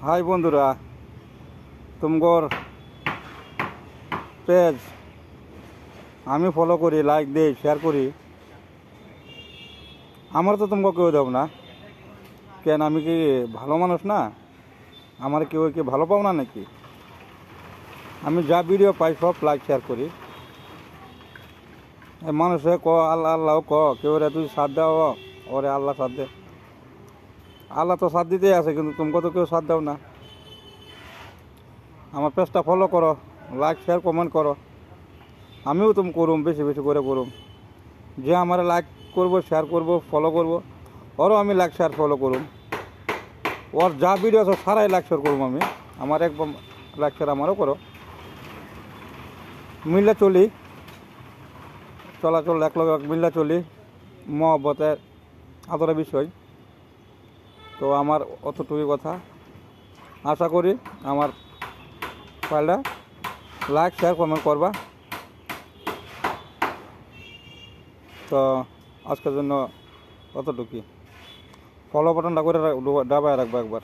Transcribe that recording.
High বন্ধুরা, তোমার page আমি ফলো করি, লাইক দিই, শেয়ার করি। আমার তো তোমাকে কেউ দেব না কেন? আমি কি ভালো মানুষ না? আমার কেউ কি ভালো পাও না নাকি? আমি যা ভিডিও পাই সব লাইক শেয়ার করি। মানুষে ক আল্লাহ আল্লাহ ক কেউ রে তুই সাথ দাও, ওরে আল্লাহ সাথ দে। আল্লাহ তো সাথ দিতেই আছে, কিন্তু তোমাকে তো কেউ সাথ দাও না। আমার পেজটা ফলো করো, লাইক শেয়ার কমেন্ট করো। আমিও তুমি করুম, বেশি বেশি করে করুম। যে আমার লাইক করবো, শেয়ার করবো, ফলো করবো, ওরও আমি লাইক শেয়ার ফলো করুম। ওর যা ভিডিও আছে সারাই লাইক শেয়ার করবো আমি। আমার একদম লাইক শেয়ার আমারও করো। মিল্লা চলি, চলাচল এক লগে মিল্লা চলি, মহব্বতের আদরের বিষয়। তো আমার অতটুকুই কথা। আশা করি আমার ফাইলটা লাইক শেয়ার কমেন্ট করবা। তো আজকের জন্য অতটুকুই। ফলো বাটনটা করে ডাবায় রাখবো একবার।